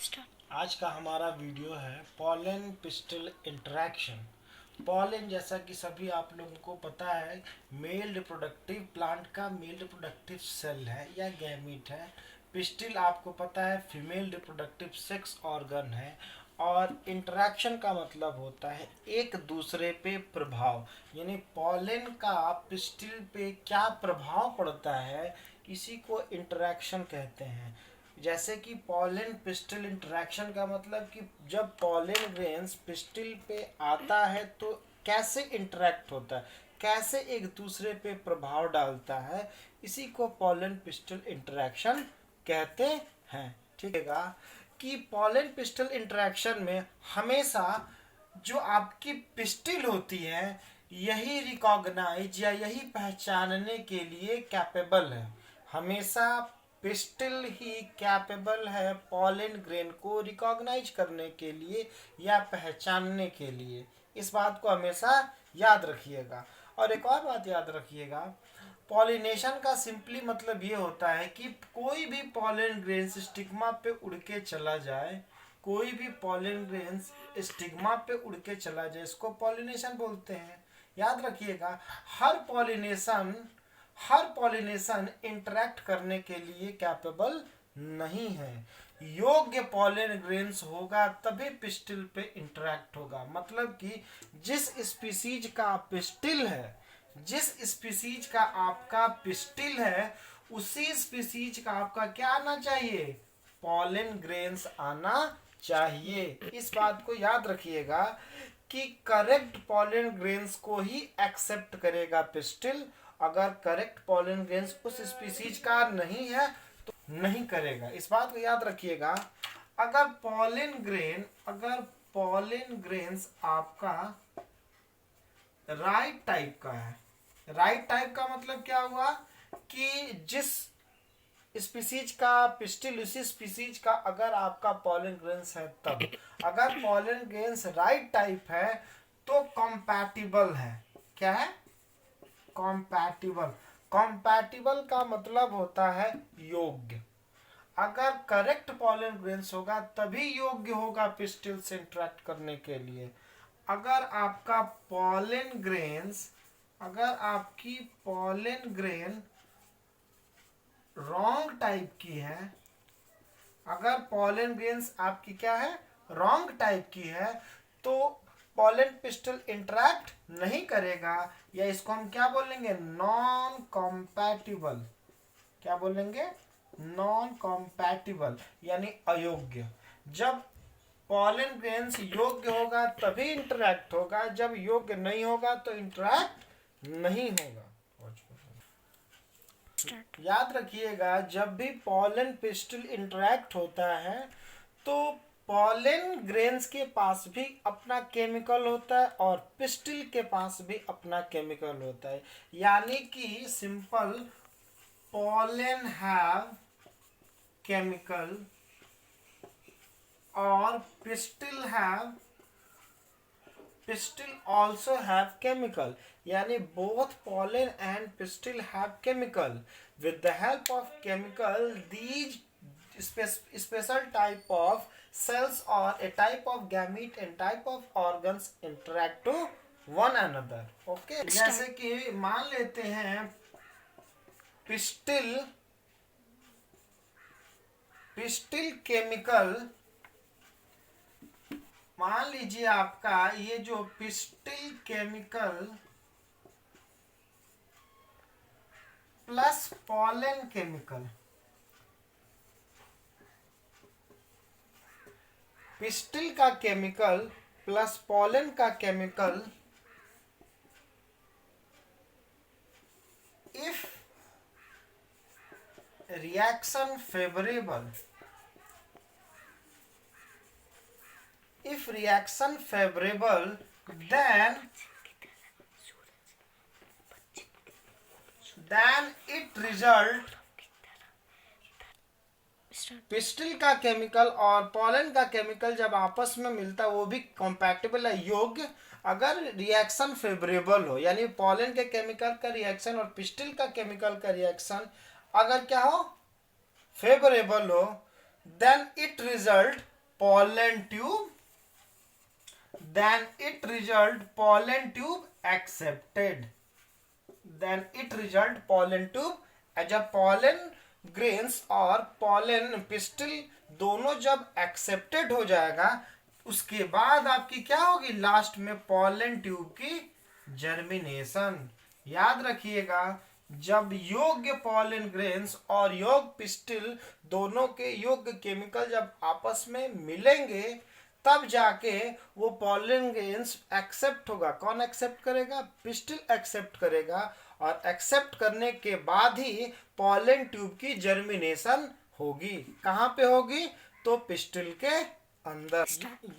आज का हमारा वीडियो है पॉलन पिस्टल इंटरेक्शन। पॉलन जैसा कि सभी आप लोगों को पता है मेल रिप्रोडक्टिव प्लांट का मेल रिप्रोडक्टिव सेल है या गैमीट है। पिस्टिल आपको पता है फीमेल रिप्रोडक्टिव सेक्स ऑर्गन है। और इंटरेक्शन का मतलब होता है एक दूसरे पे प्रभाव, यानी पॉलन का पिस्टिल पे क्या प्रभाव पड़ता है, इसी को इंटरेक्शन कहते हैं। जैसे कि पॉलन पिस्टल इंटरेक्शन का मतलब कि जब पॉलन ग्रेन्स पिस्टल पे आता है तो कैसे इंटरेक्ट होता है, कैसे एक दूसरे पे प्रभाव डालता है, इसी को पॉलन पिस्टल इंटरेक्शन कहते हैं। ठीक है कि पॉलन पिस्टल इंटरेक्शन में हमेशा जो आपकी पिस्टिल होती है यही रिकॉग्नाइज या यही पहचानने के लिए कैपेबल है। हमेशा पिस्टिल ही कैपेबल है पॉलन ग्रेन को रिकॉग्नाइज करने के लिए या पहचानने के लिए। इस बात को हमेशा याद रखिएगा। और एक और बात याद रखिएगा, पॉलिनेशन का सिंपली मतलब ये होता है कि कोई भी पॉलन ग्रेन स्टिग्मा पे उड़ के चला जाए, कोई भी पॉलन ग्रेन स्टिग्मा पे उड़ के चला जाए, इसको पॉलिनेशन बोलते हैं। याद रखिएगा, हर पॉलिनेशन इंटरेक्ट करने के लिए कैपेबल नहीं है। योग्य पॉलन ग्रेन्स होगा तभी पिस्टिल पे इंटरेक्ट होगा। मतलब कि जिस स्पीसीज का पिस्टिल है, जिस स्पीसीज का आपका पिस्टिल है, उसी स्पीसीज का आपका क्या आना चाहिए, पॉलन ग्रेन्स आना चाहिए। इस बात को याद रखिएगा कि करेक्ट पॉलन ग्रेन्स को ही एक्सेप्ट करेगा पिस्टिल। अगर करेक्ट पॉलन ग्रेन्स उस स्पीसीज का नहीं है तो नहीं करेगा। इस बात को याद रखिएगा। अगर पॉलन ग्रेन्स आपका राइट टाइप का है, राइट टाइप का मतलब क्या हुआ कि जिस स्पीसीज का पिस्टिल उसी स्पीसीज का अगर आपका पॉलन ग्रेन्स है तब। अगर पॉलन ग्रेन्स राइट टाइप है तो कॉम्पैटिबल है। क्या है? कॉम्पैटिबल। कॉम्पैटिबल का मतलब होता है योग्य। अगर करेक्ट पॉलन ग्रेन्स होगा तभी योग्य होगा पिस्टिल से इंटरेक्ट करने के लिए। अगर आपका पॉलन ग्रेन्स, अगर आपकी पॉलन ग्रेन रॉन्ग टाइप की है, अगर पॉलन ग्रेन्स आपकी क्या है, रॉन्ग टाइप की है, तो पॉलन पिस्टल इंटरेक्ट नहीं करेगा, या इसको हम क्या बोलेंगे, नॉन कॉम्पैटिबल। क्या बोलेंगे? नॉन कॉम्पैटिबल, यानी अयोग्य। जब पॉलन ग्रेन्स योग्य होगा तभी इंटरेक्ट होगा, जब योग्य नहीं होगा तो इंटरेक्ट नहीं होगा। याद रखिएगा, जब भी पॉलन पिस्टल इंटरेक्ट होता है तो पॉलन ग्रेन्स के पास भी अपना केमिकल होता है और पिस्टिल के पास भी अपना केमिकल होता है। यानी कि सिंपल, पॉलन हैव केमिकल और pistil also have chemical, yani both pollen and pistil have chemical. With the help of chemical, these special type of cells or a type of gamete and type of organs interact to one another. Okay, जैसे कि मान लेते हैं pistil chemical, मान लीजिए आपका ये जो pistil chemical plus pollen chemical, pistil का केमिकल प्लस पॉलन का chemical, if reaction favourable, if reaction favorable, then it result, pistil का केमिकल और पॉलन का केमिकल जब आपस में मिलता है वो भी कंपैटिबल है, योग्य। अगर रिएक्शन फेवरेबल हो, यानी पॉलन के केमिकल का रिएक्शन और पिस्टिल का केमिकल का रिएक्शन अगर क्या हो, फेवरेबल हो, then it result pollen tube, then it result pollen tube accepted, then it result pollen tube जब pollen grains और pollen pistil दोनों जब accepted हो जाएगा, उसके बाद आपकी क्या होगी, लास्ट में pollen tube की germination। याद रखिएगा, जब योग्य pollen grains और योग्य pistil दोनों के योग्य केमिकल जब आपस में मिलेंगे, तब जाके वो पॉलन ग्रेन्स एक्सेप्ट होगा। कौन एक्सेप्ट करेगा, पिस्टिल एक्सेप्ट करेगा, और एक्सेप्ट करने के बाद ही पॉलन ट्यूब की जर्मिनेशन होगी। कहाँ पे होगी, तो पिस्टिल के अंदर।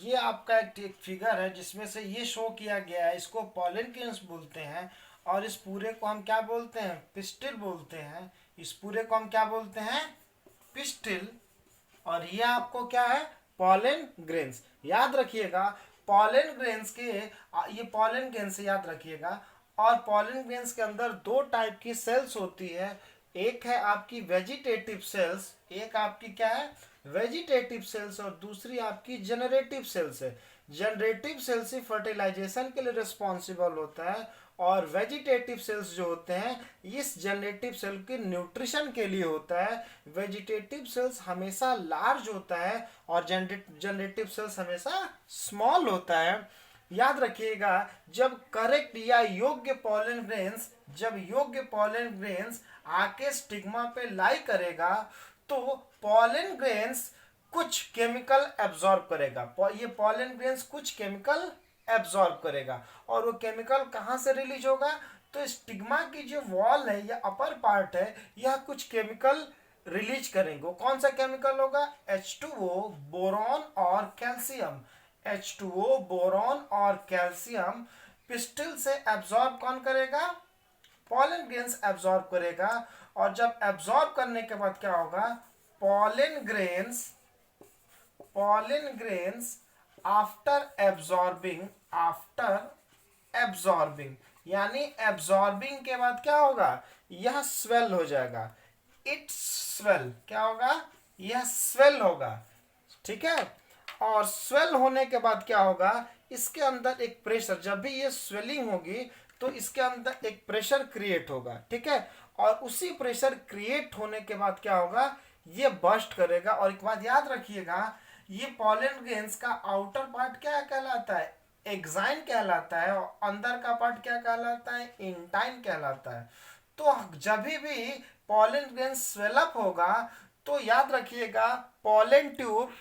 ये आपका एक फिगर है जिसमें से ये शो किया गया है, इसको पॉलन ग्रेन्स बोलते हैं, और इस पूरे को हम क्या बोलते हैं, पिस्टिल बोलते हैं। इस पूरे को हम क्या बोलते हैं, पिस्टिल, और ये आपको क्या है, पॉलन ग्रेन्स। याद रखिएगा, पॉलन ग्रेन्स के ये पॉलन ग्रेन्स से याद रखिएगा। और पॉलन ग्रेन्स के अंदर दो टाइप की सेल्स होती है, एक है आपकी वेजिटेटिव सेल्स, एक आपकी क्या है, वेजिटेटिव सेल्स, और दूसरी आपकी जनरेटिव सेल्स है। जनरेटिव सेल्स ही फर्टिलाइजेशन के लिए रिस्पॉन्सिबल होता है, और वेजिटेटिव सेल्स जो होते हैं इस जनरेटिव सेल के न्यूट्रिशन के लिए होता है। वेजिटेटिव सेल्स हमेशा लार्ज होता है और जनरेटिव सेल्स हमेशा स्मॉल होता है। याद रखिएगा, जब करेक्ट या योग्य पॉलन ग्रेन्स, जब योग्य पॉलन ग्रेन्स आके स्टिग्मा पे लाई करेगा, तो पॉलन ग्रेन्स कुछ केमिकल एब्जॉर्ब करेगा। ये पॉलन ग्रेन्स कुछ केमिकल एब्जॉर्ब करेगा, और वो केमिकल कहाँ से रिलीज होगा, तो स्टिग्मा की जो वॉल है या अपर पार्ट है, यह कुछ केमिकल रिलीज करेंगे। कौन सा केमिकल होगा, H2O, बोरॉन और कैल्शियम। H2O, बोरॉन और कैल्शियम पिस्टिल से एब्जॉर्ब कौन करेगा, पॉलन ग्रेन्स एब्जॉर्ब करेगा। और जब एब्जॉर्ब करने के बाद क्या होगा, पॉलन ग्रेन्स आफ्टर एब्जॉर्बिंग, यानी एब्जॉर्बिंग के बाद क्या होगा, यह स्वेल हो जाएगा। इट स्वेल, क्या होगा, यह स्वेल होगा, ठीक है। और स्वेल होने के बाद क्या होगा, इसके अंदर एक प्रेशर, जब भी ये स्वेलिंग होगी तो इसके अंदर एक प्रेशर क्रिएट होगा, ठीक है। और उसी प्रेशर क्रिएट होने के बाद क्या होगा, ये बर्स्ट करेगा। और एक बात याद रखिएगा, ये पॉलन ग्रेन्स का आउटर पार्ट क्या कहलाता है, एक्साइन कहलाता है, और अंदर का पार्ट क्या कहलाता है, इंटाइन कहलाता है। तो जब भी पॉलन ग्रेन्स स्वेलअप होगा, तो याद रखिएगा, पॉलन ट्यूब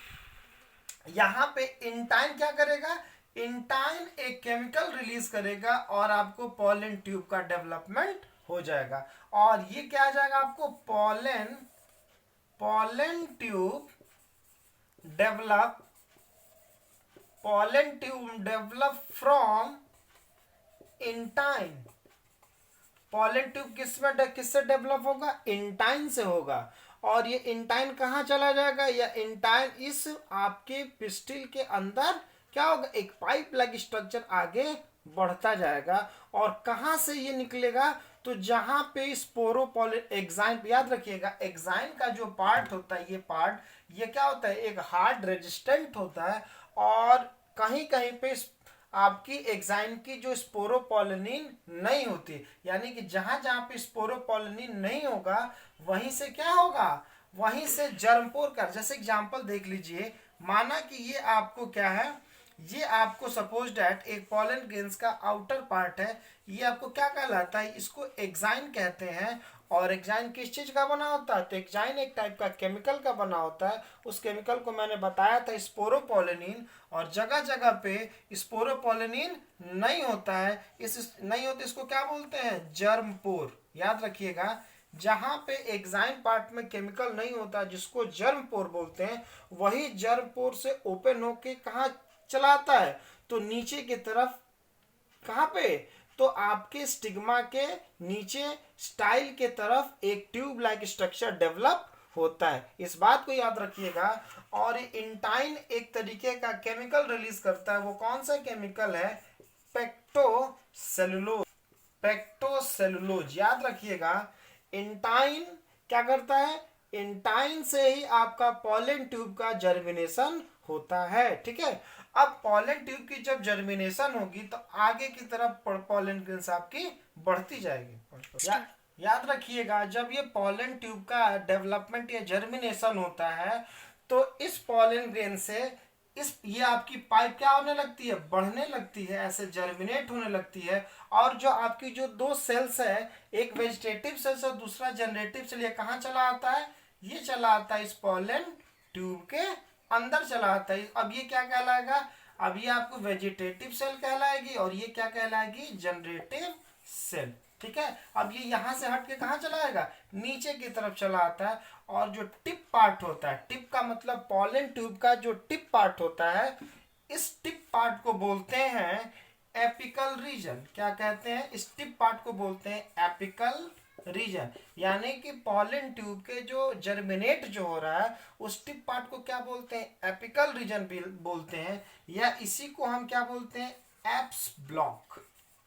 यहाँ पे इंटाइन क्या करेगा, इंटाइन एक केमिकल रिलीज करेगा, और आपको पॉलन ट्यूब का डेवलपमेंट हो जाएगा। और ये क्या आ जाएगा आपको, pollen tube develop from intine. Pollen tube किससे डेवलप होगा, इंटाइन से होगा। और ये इंटाइन कहाँ चला जाएगा, या इंटाइन इस आपके पिस्टिल के अंदर क्या होगा, एक पाइप लाइक स्ट्रक्चर आगे बढ़ता जाएगा। और कहाँ से ये निकलेगा, तो जहां पे स्पोरोपॉलन एक्साइन, याद रखिएगा एक्साइन का जो पार्ट होता है, ये पार्ट ये क्या होता है, एक हार्ड रेजिस्टेंट होता है। और कहीं कहीं पे आपकी एक्साइन की जो स्पोरोपोलिनिन नहीं होती, यानी कि जहां जहां पे स्पोरोपोलिनिन नहीं होगा, वहीं से क्या होगा, वहीं से जर्मपोर का, जैसे एग्जांपल देख लीजिए, माना कि ये आपको क्या है, ये आपको सपोज डैट एक पॉलन ग्रेन्स का आउटर पार्ट है, ये आपको क्या कहलाता है, इसको एक्साइन कहते हैं। और एक्साइन किस चीज का बना होता है, तो एक्साइन एक टाइप का केमिकल का बना होता है। उस केमिकल को मैंने बताया था स्पोरोपोलिनिन, और जगह जगह पे स्पोरोपोलिनिन नहीं होता है, इसको क्या बोलते हैं, जर्मपोर। याद रखिएगा, जहां पे एक्साइन पार्ट में केमिकल नहीं होता, जिसको जर्मपोर बोलते हैं, वही जर्मपोर से ओपन होके कहाँ चलाता है, तो नीचे की तरफ। कहाँ पे, तो आपके स्टिग्मा के नीचे स्टाइल के तरफ एक ट्यूब लाइक स्ट्रक्चर डेवलप होता है। इस बात को याद रखिएगा। और इंटाइन एक तरीके का केमिकल रिलीज करता है, वो कौन सा केमिकल है, पेक्टोसेलुलोज। याद रखिएगा, इंटाइन क्या करता है, इंटाइन से ही आपका पॉलन ट्यूब का जर्मिनेशन होता है। ठीक है, अब पॉलन ट्यूब की जब जर्मिनेशन होगी तो आगे की तरफ पॉलन ग्रेन्स आपकी बढ़ती जाएगी। याद रखिएगा, जब ये पॉलन ट्यूब का डेवलपमेंट या जर्मिनेशन होता है तो इस पॉलन ग्रेन से ये आपकी पाइप क्या होने लगती है, बढ़ने लगती है, ऐसे जर्मिनेट होने लगती है। और जो आपकी जो दो सेल्स है, एक वेजिटेटिव सेल्स और दूसरा जनरेटिव सेल, ये कहाँ चला आता है, ये चला आता है इस पॉलन ट्यूब के अंदर चला आता है। अब ये क्या कहलाएगा, अब ये आपको वेजिटेटिव सेल कहलाएगी और ये क्या कहलाएगी, जनरेटिव सेल। ठीक है, अब ये यहां से हट के कहाँ चला आएगा, नीचे की तरफ चला आता है। और जो टिप पार्ट होता है, टिप का मतलब पॉलन ट्यूब का जो टिप पार्ट होता है, इस टिप पार्ट को बोलते हैं एपिकल रीजन। क्या कहते हैं, इस टिप पार्ट को बोलते हैं एपिकल रीजन। यानी कि पॉलन ट्यूब के जो जर्मिनेट जो हो रहा है उस टिप पार्ट को क्या बोलते हैं, एपिकल रीजन भी बोलते हैं, या इसी को हम क्या बोलते हैं, एप्स ब्लॉक।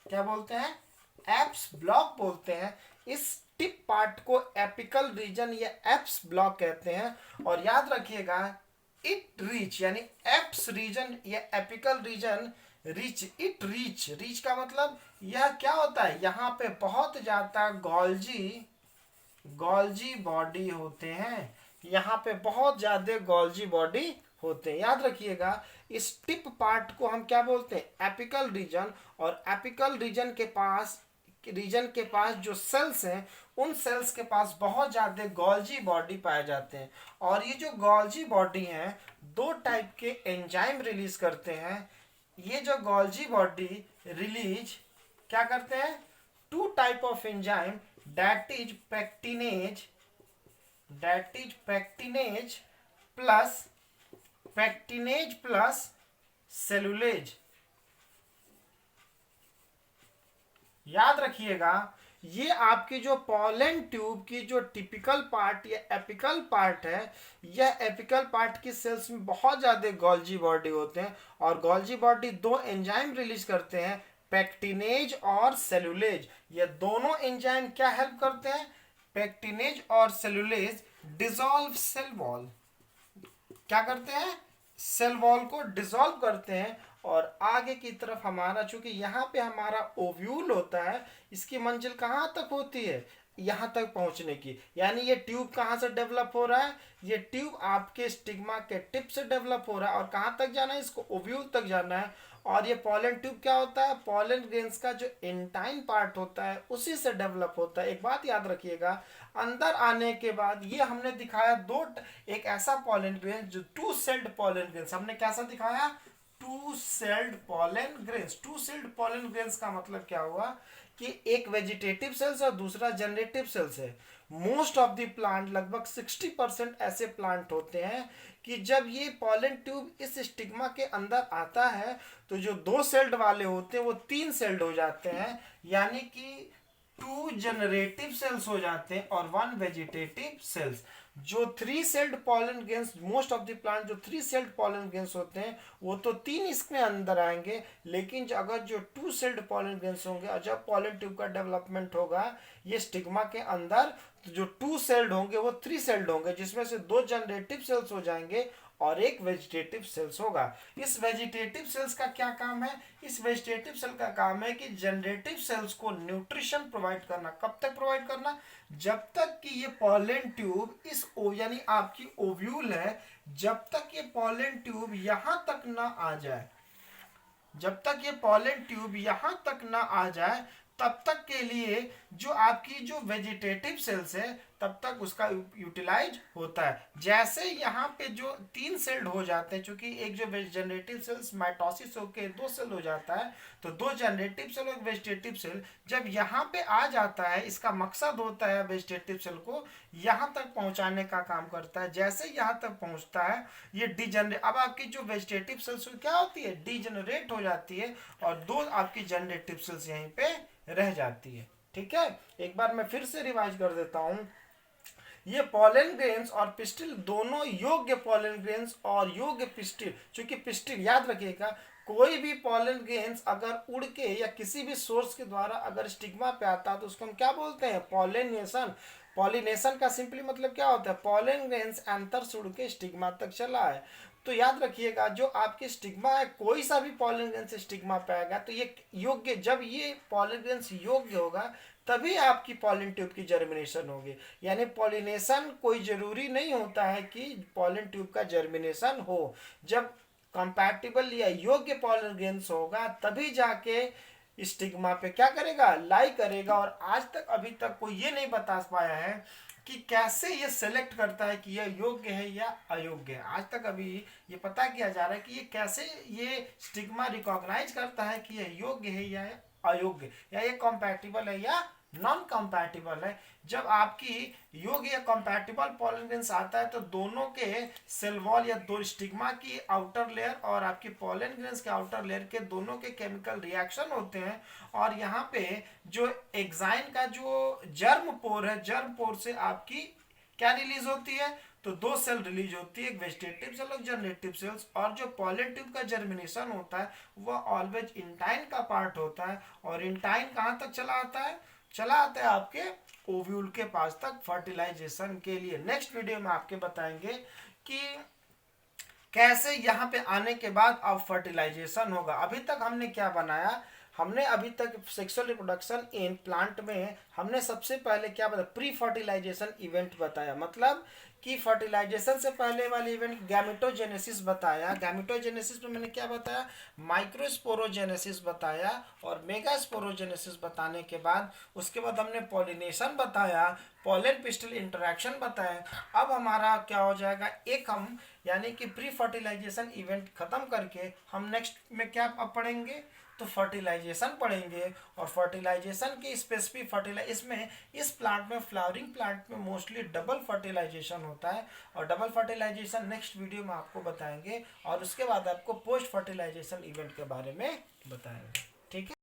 क्या बोलते हैं, एप्स ब्लॉक बोलते हैं। इस टिप पार्ट को एपिकल रीजन या एप्स ब्लॉक कहते हैं। और याद रखिएगा, इट रीच यानी एप्स रीजन या apical region reach, it reach, reach का मतलब यह क्या होता है, यहाँ पे बहुत ज्यादा गॉल्जी बॉडी होते हैं, यहाँ पे बहुत ज्यादा गॉल्जी बॉडी होते हैं। याद रखिएगा, इस टिप पार्ट को हम क्या बोलते हैं, एपिकल रीजन। और एपिकल रीजन के पास जो सेल्स हैं, उन सेल्स के पास बहुत ज्यादा गॉल्जी बॉडी पाए जाते हैं। और ये जो गॉल्जी बॉडी हैं, दो टाइप के एंजाइम रिलीज करते हैं। ये जो गॉल्जी बॉडी रिलीज क्या करते हैं, two type of enzyme, that is pectinase plus cellulase. याद रखिएगा, ये आपकी जो पॉलन ट्यूब की जो टिपिकल पार्ट या एपिकल पार्ट है, यह एपिकल पार्ट की सेल्स में बहुत ज्यादा गॉल्जी बॉडी होते हैं। और गॉल्जी बॉडी दो एंजाइम रिलीज करते हैं, पैक्टिनेज और सेलुलेज। ये दोनों एंजाइम क्या हेल्प करते हैं, पैक्टिनेज और सेलुलेज डिसॉल्व सेल वॉल। क्या करते हैं, सेल वॉल को डिसॉल्व करते हैं। और आगे की तरफ हमारा, चूंकि यहाँ पे हमारा ओव्यूल होता है, इसकी मंजिल कहाँ तक होती है, यहाँ तक पहुंचने की। यानी ये ट्यूब कहाँ से डेवलप हो रहा है, ये ट्यूब आपके स्टिग्मा के टिप से डेवलप हो रहा है। और कहाँ तक जाना है, इसको ओव्यूल तक जाना है। और ये पॉलन ट्यूब क्या होता है, पॉलन ग्रेन्स का जो इंटाइन पार्ट होता है उसी से डेवलप होता है। एक बात याद रखिएगा, अंदर आने के बाद ये हमने दिखाया एक ऐसा पॉलन ग्रेन जो टू सेल्ड पॉलन ग्रेन्स, हमने कैसा दिखाया, two celled pollen grains. Two celled pollen grains का मतलब क्या हुआ कि एक वेजिटेटिव सेल्स और दूसरा जनरेटिव सेल्स है। मोस्ट ऑफ द प्लांट, लगभग 60% ऐसे प्लांट होते हैं कि जब ये पॉलन ट्यूब इस स्टिग्मा के अंदर आता है तो जो दो सेल्ड वाले होते हैं वो तीन सेल्ड हो जाते हैं, यानी कि टू जनरेटिव सेल्स हो जाते हैं और वन वेजिटेटिव सेल्स। जो three celled pollen grains, most of the plant जो थ्री सेल्ड पॉलन ग्रेन्स होते हैं वो तो तीन इसमें अंदर आएंगे। लेकिन अगर जो टू सेल्ड पॉलन ग्रेन्स होंगे और जब पॉलन ट्यूब का डेवलपमेंट होगा ये स्टिग्मा के अंदर, तो जो टू सेल्ड होंगे वो थ्री सेल्ड होंगे, जिसमें से दो जनरेटिव सेल्स हो जाएंगे और एक वेजिटेटिव सेल्स होगा। इस वेजिटेटिव सेल्स का क्या काम है, इस वेजिटेटिव सेल का काम है कि जनरेटिव सेल्स को न्यूट्रिशन प्रोवाइड करना। कब तक प्रोवाइड करना, जब तक कि ये पॉलन ट्यूब इस यानी आपकी ओव्यूल है, जब तक ये पॉलन ट्यूब यहां तक ना आ जाए, जब तक ये पॉलन ट्यूब यहां तक ना आ जाए तब तक के लिए जो आपकी जो वेजिटेटिव सेल्स है तब तक उसका यूटिलाइज होता है। जैसे यहाँ पे जो तीन सेल्ड हो जाते हैं, क्योंकि एक जो जनरेटिव सेल्स माइटोसिस होकर दो सेल हो जाता है, तो दो जनरेटिव सेल और वेजिटेटिव सेल जब यहाँ पे आ जाता है, इसका मकसद होता है वेजिटेटिव सेल को यहाँ तक पहुँचाने का काम करता है। जैसे यहाँ तक पहुँचता है ये डीजनरेट, अब आपकी जो वेजिटेटिव सेल्स क्या होती है, डीजनरेट हो जाती है और दो आपकी जनरेटिव सेल्स यहीं पे रह जाती है। ठीक है, एक बार मैं फिर से रिवाइज कर देता हूं, ये पॉलन ग्रेन्स और पिस्टिल दोनों योग्य पॉलन ग्रेन्स और योग्य पिस्टिल, चूंकि पिस्टिल याद रखिएगा, कोई भी पॉलन ग्रेन्स अगर उड़ के या किसी भी सोर्स के द्वारा अगर स्टिग्मा पे आता है तो उसको हम क्या बोलते हैं, पॉलिनेशन। पॉलिनेशन का सिंपली मतलब क्या होता है, पॉलन ग्रेन्स एंथर से उड़ के स्टिग्मा तक चला है। तो याद रखिएगा जो आपके स्टिग्मा है, कोई सा भी पॉलन ग्रेन से स्टिग्मा पाएगा तो ये योग्य, जब ये पॉलन ग्रेन्स योग्य होगा तभी आपकी पॉलन ट्यूब की जर्मिनेशन होगी। यानी पॉलिनेशन कोई जरूरी नहीं होता है कि पॉलन ट्यूब का जर्मिनेशन हो, जब कंपैटिबल या योग्य पॉलन ग्रेन्स होगा तभी जाके स्टिग्मा पे क्या करेगा, लाई करेगा। और आज तक अभी तक कोई ये नहीं बता पाया है कि कैसे ये सेलेक्ट करता है कि यह योग्य है या अयोग्य है। आज तक अभी ये पता किया जा रहा है कि ये कैसे ये स्टिग्मा रिकॉग्नाइज करता है कि यह योग्य है या अयोग्य, या ये कंपैटिबल है या नॉन कंपैटिबल है। जब आपकी योग्य या कंपैटिबल पॉलन ग्रेन्स आता है तो दोनों के सेल वॉल या दो स्टिग्मा की आउटर लेयर और आपकी पॉलन ग्रेन्स के आउटर लेयर के दोनों के केमिकल रिएक्शन होते हैं। और यहाँ पे जो एग्जाइन का जो जर्म पोर है, जर्म पोर से आपकी क्या रिलीज होती है, तो दो सेल रिलीज होती है, एक वेजिटेटिव सेल और जनरेटिव सेल्स। और जो पॉलन ट्यूब का जर्मिनेशन होता है वह ऑलवेज इंटाइन का पार्ट होता है। और इंटाइन कहाँ तक चला आता है, चला आता है आपके ओव्यूल के पास तक फर्टिलाइजेशन के लिए। नेक्स्ट वीडियो में आपके बताएंगे कि कैसे यहाँ पे आने के बाद अब फर्टिलाइजेशन होगा। अभी तक हमने क्या बनाया, हमने अभी तक सेक्सुअल रिप्रोडक्शन इन प्लांट में हमने सबसे पहले क्या बताया, प्री फर्टिलाइजेशन इवेंट बताया। मतलब कि फर्टिलाइजेशन से पहले वाले इवेंट गैमेटोजेनेसिस बताया। गैमेटोजेनेसिस में मैंने क्या बताया, माइक्रोस्पोरोजेनेसिस बताया और मेगास्पोरोजेनेसिस बताने के बाद उसके बाद हमने पॉलिनेशन बताया, पॉलन पिस्टल इंटरेक्शन बताया। अब हमारा क्या हो जाएगा, एक हम यानी कि प्री फर्टिलाइजेशन इवेंट खत्म करके हम नेक्स्ट में क्या पढ़ेंगे, तो फर्टिलाइजेशन पढ़ेंगे। और फर्टिलाइजेशन की स्पेसिफिक इसमें इस प्लांट में, फ्लावरिंग प्लांट में मोस्टली डबल फर्टिलाइजेशन होता है। और डबल फर्टिलाइजेशन नेक्स्ट वीडियो में आपको बताएंगे और उसके बाद आपको पोस्ट फर्टिलाइजेशन इवेंट के बारे में बताएंगे। ठीक है।